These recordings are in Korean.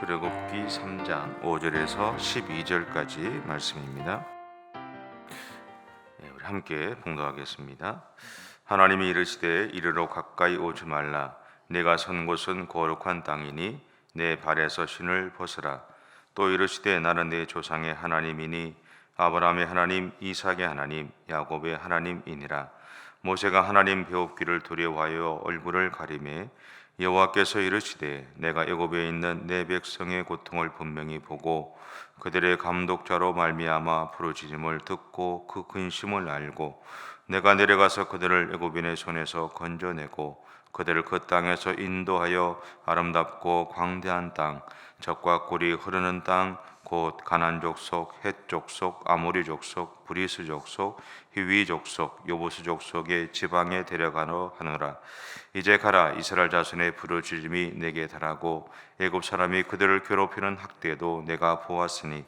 출애굽기 3장 5절에서 12절까지 말씀입니다. 우리 함께 봉독하겠습니다. 하나님이 이르시되 이르러 가까이 오지 말라. 내가 선 곳은 거룩한 땅이니 내 발에서 신을 벗으라. 또 이르시되 나는 내 조상의 하나님이니 아브라함의 하나님, 이삭의 하나님, 야곱의 하나님이니라. 모세가 하나님 배웁기를 두려워하여 얼굴을 가리매 여호와께서 이르시되 내가 애굽에 있는 내 백성의 고통을 분명히 보고 그들의 감독자로 말미암아 부르짖음을 듣고 그 근심을 알고 내가 내려가서 그들을 애굽인의 손에서 건져내고 그들을 그 땅에서 인도하여 아름답고 광대한 땅, 젖과 꿀이 흐르는 땅, 곧 가나안 족속, 헷 족속, 아모리 족속, 브리스 족속, 히위 족속, 여부스 족속의 지방에 데려가노 하노라. 이제 가라. 이스라엘 자손의 부르짖음이 내게 달하고 애굽 사람이 그들을 괴롭히는 학대도 내가 보았으니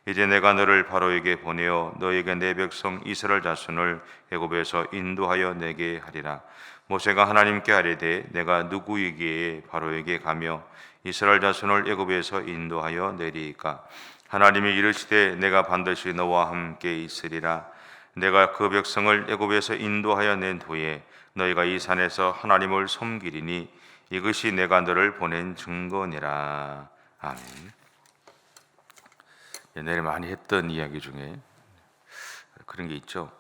이제 내가 너를 바로에게 보내어 너에게 내 백성 이스라엘 자손을 애굽에서 인도하여 내게 하리라. 모세가 하나님께 아뢰되 내가 누구이기에 바로에게 가며 이스라엘 자손을 애굽에서 인도하여 내리이까? 하나님이 이르시되 내가 반드시 너와 함께 있으리라. 내가 그 백성을 애굽에서 인도하여 낸 후에 너희가 이 산에서 하나님을 섬기리니 이것이 내가 너를 보낸 증거니라. 아멘. 옛날에 많이 했던 이야기 중에 그런 게 있죠.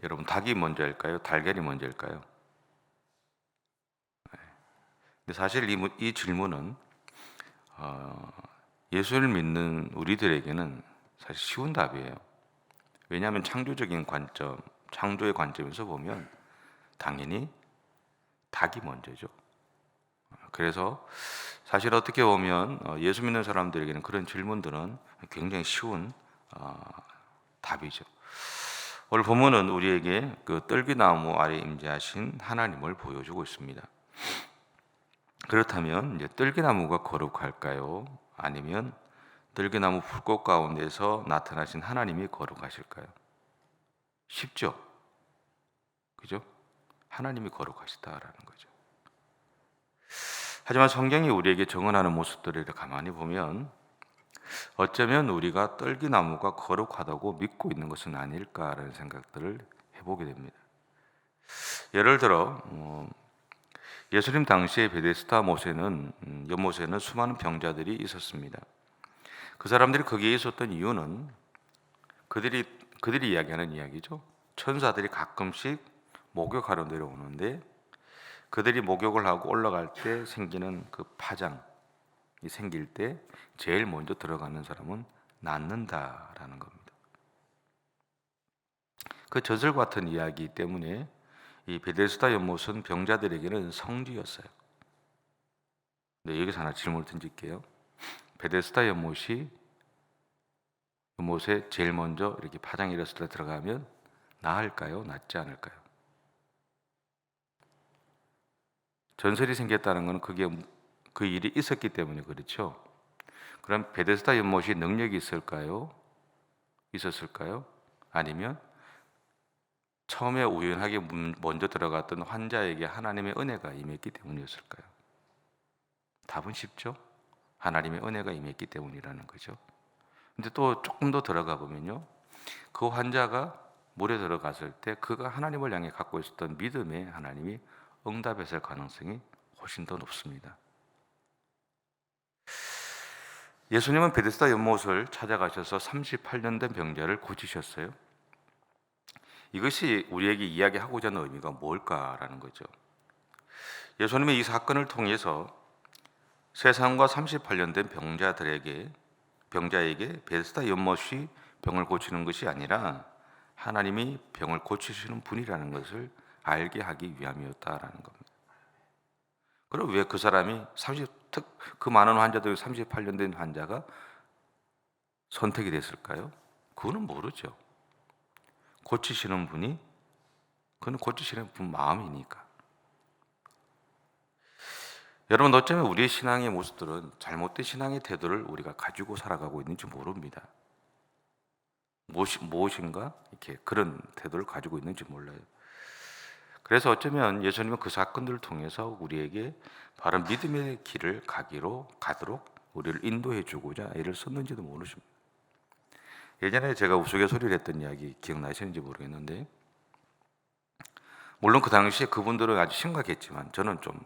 여러분, 닭이 먼저일까요? 달걀이 먼저일까요? 근데 사실 이 질문은 예수를 믿는 우리들에게는 사실 쉬운 답이에요. 왜냐하면 창조적인 관점, 창조의 관점에서 보면 당연히 닭이 먼저죠. 그래서 사실 어떻게 보면 예수 믿는 사람들에게는 그런 질문들은 굉장히 쉬운 답이죠. 오늘 본문은 우리에게 그 떨기나무 아래 임재하신 하나님을 보여주고 있습니다. 그렇다면 이제 떨기나무가 거룩할까요? 아니면 떨기나무 불꽃 가운데서 나타나신 하나님이 거룩하실까요? 쉽죠? 그죠? 하나님이 거룩하시다라는 거죠. 하지만 성경이 우리에게 정언하는 모습들을 가만히 보면 어쩌면 우리가 떨기나무가 거룩하다고 믿고 있는 것은 아닐까라는 생각들을 해보게 됩니다. 예를 들어 예수님 당시에 베데스다 모세는 연못에는 수많은 병자들이 있었습니다. 그 사람들이 거기에 있었던 이유는 그들이 이야기하는 이야기죠. 천사들이 가끔씩 목욕하러 내려오는데 그들이 목욕을 하고 올라갈 때 생기는 그 파장이 생길 때 제일 먼저 들어가는 사람은 낫는다라는 겁니다. 그 전설 같은 이야기 때문에 이 베데스다 연못은 병자들에게는 성지였어요. 네, 여기서 하나 질문을 던질게요. 베데스다 연못에 제일 먼저 이렇게 파장이 일었을 때 들어가면 나을까요? 낫지 않을까요? 전설이 생겼다는 것은 그 일이 있었기 때문에 그렇죠. 그럼 베데스다 연못이 능력이 있었을까요? 아니면 처음에 우연하게 먼저 들어갔던 환자에게 하나님의 은혜가 임했기 때문이었을까요? 답은 쉽죠. 하나님의 은혜가 임했기 때문이라는 거죠. 근데 또 조금 더 들어가 보면요, 그 환자가 물에 들어갔을 때 그가 하나님을 향해 갖고 있었던 믿음에 하나님이 응답했을 가능성이 훨씬 더 높습니다. 예수님은 베데스다 연못을 찾아가셔서 38년 된 병자를 고치셨어요. 이것이 우리에게 이야기하고자 하는 의미가 뭘까라는 거죠. 예수님의 이 사건을 통해서 세상과 38년 된 병자에게 베데스다 연못이 병을 고치는 것이 아니라 하나님이 병을 고치시는 분이라는 것을 알게 하기 위함이었다라는 겁니다. 그럼 왜 그 사람이 그 많은 환자들 38년 된 환자가 선택이 됐을까요? 그거는 모르죠. 고치시는 분이 그건 고치시는 분 마음이니까. 여러분, 어쩌면 우리의 신앙의 모습들은 잘못된 신앙의 태도를 우리가 가지고 살아가고 있는지 모릅니다. 무엇인가 이렇게 그런 태도를 가지고 있는지 몰라요. 그래서 어쩌면 예수님은 그 사건들을 통해서 우리에게 바로 믿음의 길을 가도록 우리를 인도해 주고자 애를 썼는지도 모르십니다. 예전에 제가 우스갯소리를 했던 이야기 기억나시는지 모르겠는데, 물론 그 당시에 그분들은 아주 심각했지만 저는 좀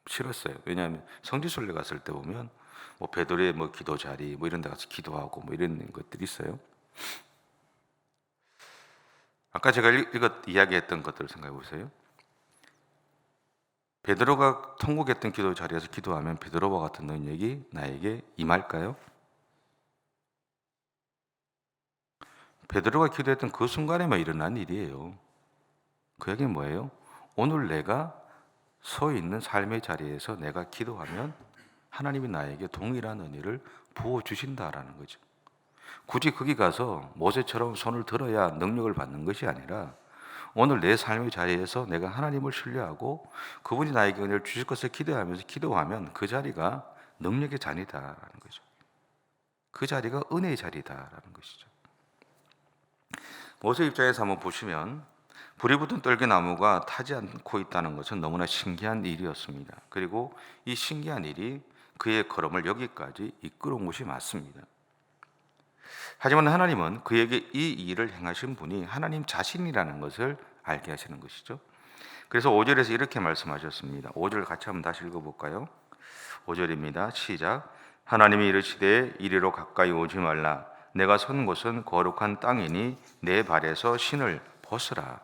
싫었어요. 왜냐하면 성지순례 갔을 때 보면 뭐 베드로의 뭐 기도 자리 뭐 이런 데 가서 기도하고 뭐 이런 것들이 있어요. 아까 제가 이야기했던 것들을 생각해 보세요. 베드로가 통곡했던 기도 자리에서 기도하면 베드로와 같은 능력이 나에게 임할까요? 베드로가 기도했던 그 순간에만 일어난 일이에요. 그 얘기는 뭐예요? 오늘 내가 서 있는 삶의 자리에서 내가 기도하면 하나님이 나에게 동일한 은혜를 부어주신다라는 거죠. 굳이 거기 가서 모세처럼 손을 들어야 능력을 받는 것이 아니라 오늘 내 삶의 자리에서 내가 하나님을 신뢰하고 그분이 나에게 은혜를 주실 것을 기대하면서 기도하면 그 자리가 능력의 자리다라는 거죠. 그 자리가 은혜의 자리다라는 것이죠. 모세 입장에서 한번 보시면 불이 붙은 떨기나무가 타지 않고 있다는 것은 너무나 신기한 일이었습니다. 그리고 이 신기한 일이 그의 걸음을 여기까지 이끌어온 것이 맞습니다. 하지만 하나님은 그에게 이 일을 행하신 분이 하나님 자신이라는 것을 알게 하시는 것이죠. 그래서 5절에서 이렇게 말씀하셨습니다. 5절 같이 한번 다시 읽어볼까요? 5절입니다. 시작. 하나님이 이르시되 이리로 가까이 오지 말라. 내가 선 곳은 거룩한 땅이니 내 발에서 신을 벗으라.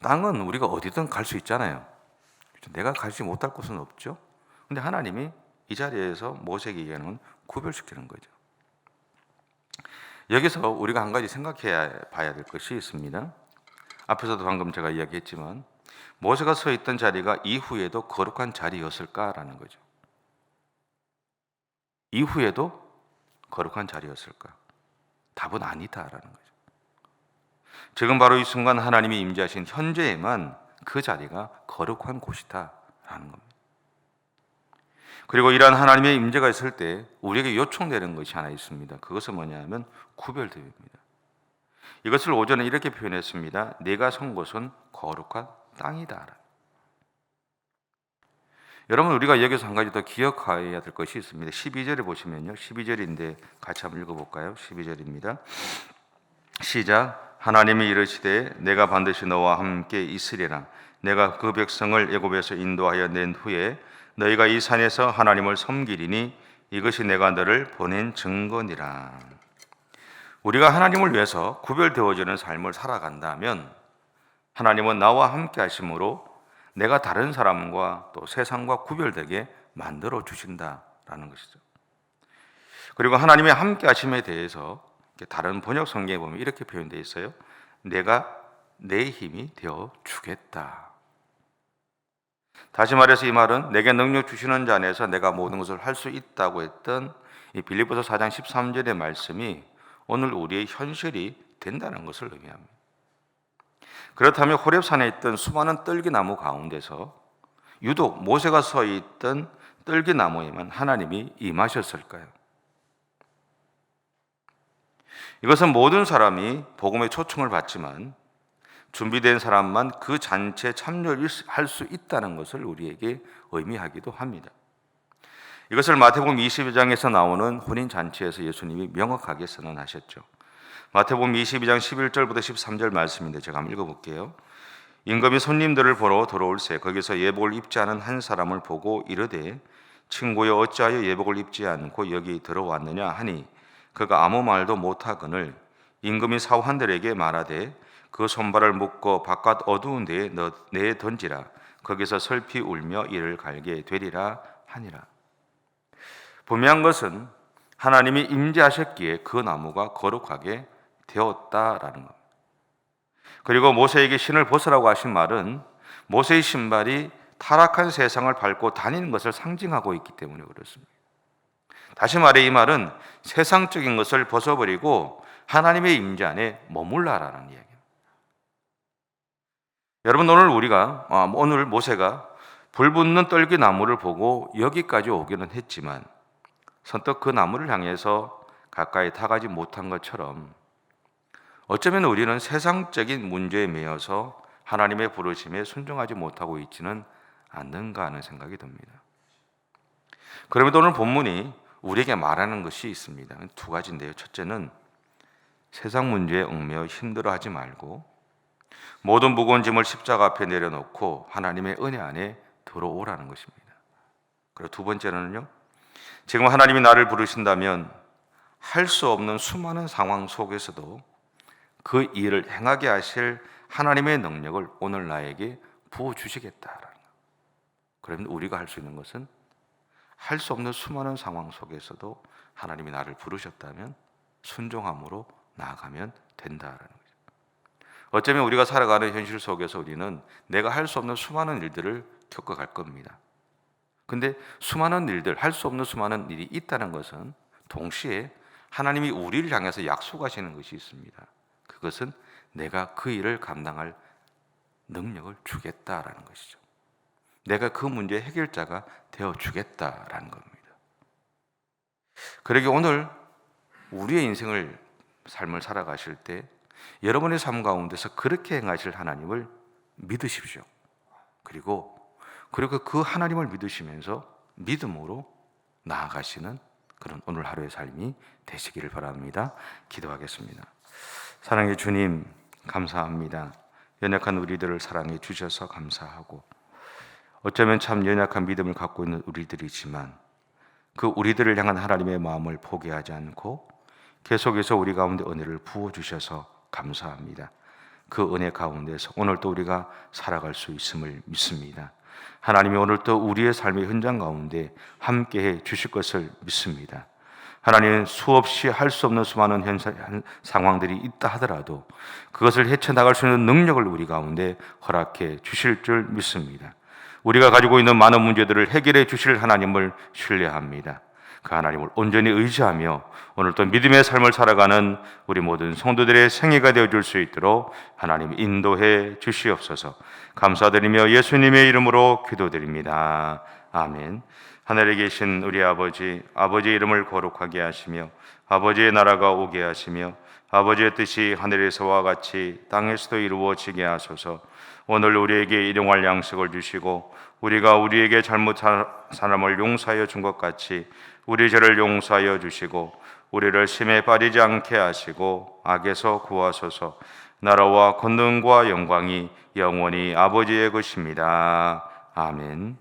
땅은 우리가 어디든 갈 수 있잖아요. 내가 가지 못할 곳은 없죠. 근데 하나님이 이 자리에서 모세에게는 구별시키는 거죠. 여기서 우리가 한 가지 생각해 봐야 될 것이 있습니다. 앞에서도 방금 제가 이야기했지만 모세가 서 있던 자리가 이후에도 거룩한 자리였을까라는 거죠. 이후에도 거룩한 자리였을까? 답은 아니다라는 거죠. 지금 바로 이 순간 하나님이 임재하신 현재에만 그 자리가 거룩한 곳이다라는 겁니다. 그리고 이러한 하나님의 임재가 있을 때 우리에게 요청되는 것이 하나 있습니다. 그것은 뭐냐면 구별됨입니다. 이것을 오전에 이렇게 표현했습니다. 내가 선 곳은 거룩한 땅이다. 여러분, 우리가 여기서 한 가지 더 기억해야 될 것이 있습니다. 12절에 보시면요. 12절인데 같이 한번 읽어볼까요? 12절입니다. 시작. 하나님이 이르시되 내가 반드시 너와 함께 있으리라. 내가 그 백성을 애굽에서 인도하여 낸 후에 너희가 이 산에서 하나님을 섬기리니 이것이 내가 너를 보낸 증거니라. 우리가 하나님을 위해서 구별되어지는 삶을 살아간다면 하나님은 나와 함께 하심으로 내가 다른 사람과 또 세상과 구별되게 만들어 주신다라는 것이죠. 그리고 하나님의 함께 하심에 대해서 다른 번역 성경에 보면 이렇게 표현되어 있어요. 내가 내 힘이 되어 주겠다. 다시 말해서 이 말은 내게 능력 주시는 자 안에서 내가 모든 것을 할 수 있다고 했던 이 빌립보서 4장 13절의 말씀이 오늘 우리의 현실이 된다는 것을 의미합니다. 그렇다면 호렙산에 있던 수많은 떨기나무 가운데서 유독 모세가 서 있던 떨기나무에만 하나님이 임하셨을까요? 이것은 모든 사람이 복음의 초청을 받지만 준비된 사람만 그 잔치에 참여할 수 있다는 것을 우리에게 의미하기도 합니다. 이것을 마태복음 22장에서 나오는 혼인 잔치에서 예수님이 명확하게 선언하셨죠. 마태복음 22장 11절부터 13절 말씀인데 제가 한번 읽어볼게요. 임금이 손님들을 보러 들어올새 거기서 예복을 입지 않은 한 사람을 보고 이르되 친구여 어찌하여 예복을 입지 않고 여기 들어왔느냐 하니 그가 아무 말도 못하거늘 임금이 사환들에게 말하되 그 손발을 묶어 바깥 어두운 데에 내에 던지라. 거기서 슬피 울며 이를 갈게 되리라 하니라. 분명한 것은 하나님이 임재하셨기에 그 나무가 거룩하게 되었다라는 겁니다. 그리고 모세에게 신을 벗으라고 하신 말은 모세의 신발이 타락한 세상을 밟고 다니는 것을 상징하고 있기 때문에 그렇습니다. 다시 말해 이 말은 세상적인 것을 벗어버리고 하나님의 임재 안에 머물라라는 이야기입니다. 여러분, 오늘 모세가 불붙는 떨기나무를 보고 여기까지 오기는 했지만 선뜻 그 나무를 향해서 가까이 다가지 못한 것처럼 어쩌면 우리는 세상적인 문제에 매여서 하나님의 부르심에 순종하지 못하고 있지는 않는가 하는 생각이 듭니다. 그럼에도 오늘 본문이 우리에게 말하는 것이 있습니다. 두 가지인데요. 첫째는 세상 문제에 얽매여 힘들어하지 말고 모든 무거운 짐을 십자가 앞에 내려놓고 하나님의 은혜 안에 들어오라는 것입니다. 그리고 두 번째는요, 지금 하나님이 나를 부르신다면 할 수 없는 수많은 상황 속에서도 그 일을 행하게 하실 하나님의 능력을 오늘 나에게 부어주시겠다라는 거예요. 그러면 우리가 할 수 있는 것은 할 수 없는 수많은 상황 속에서도 하나님이 나를 부르셨다면 순종함으로 나아가면 된다라는 거죠. 어쩌면 우리가 살아가는 현실 속에서 우리는 내가 할 수 없는 수많은 일들을 겪어갈 겁니다. 근데 수많은 일들, 할 수 없는 수많은 일이 있다는 것은 동시에 하나님이 우리를 향해서 약속하시는 것이 있습니다. 그것은 내가 그 일을 감당할 능력을 주겠다라는 것이죠. 내가 그 문제의 해결자가 되어 주겠다라는 겁니다. 그러기 오늘 우리의 인생을 삶을 살아가실 때 여러분의 삶 가운데서 그렇게 행하실 하나님을 믿으십시오. 그리고 그 하나님을 믿으시면서 믿음으로 나아가시는 그런 오늘 하루의 삶이 되시기를 바랍니다. 기도하겠습니다. 사랑의 주님, 감사합니다. 연약한 우리들을 사랑해 주셔서 감사하고, 어쩌면 참 연약한 믿음을 갖고 있는 우리들이지만 그 우리들을 향한 하나님의 마음을 포기하지 않고 계속해서 우리 가운데 은혜를 부어주셔서 감사합니다. 그 은혜 가운데서 오늘 또 우리가 살아갈 수 있음을 믿습니다. 하나님이 오늘 또 우리의 삶의 현장 가운데 함께해 주실 것을 믿습니다. 하나님은 수없이 할 수 없는 수많은 상황들이 있다 하더라도 그것을 헤쳐나갈 수 있는 능력을 우리 가운데 허락해 주실 줄 믿습니다. 우리가 가지고 있는 많은 문제들을 해결해 주실 하나님을 신뢰합니다. 그 하나님을 온전히 의지하며 오늘 또 믿음의 삶을 살아가는 우리 모든 성도들의 생애가 되어줄 수 있도록 하나님 인도해 주시옵소서. 감사드리며 예수님의 이름으로 기도드립니다. 아멘. 하늘에 계신 우리 아버지, 아버지의 이름을 거룩하게 하시며 아버지의 나라가 오게 하시며 아버지의 뜻이 하늘에서와 같이 땅에서도 이루어지게 하소서. 오늘 우리에게 일용할 양식을 주시고 우리가 우리에게 잘못한 사람을 용서하여 준 것 같이 우리 죄를 용서하여 주시고 우리를 심에 빠지지 않게 하시고 악에서 구하소서. 나라와 권능과 영광이 영원히 아버지의 것입니다. 아멘.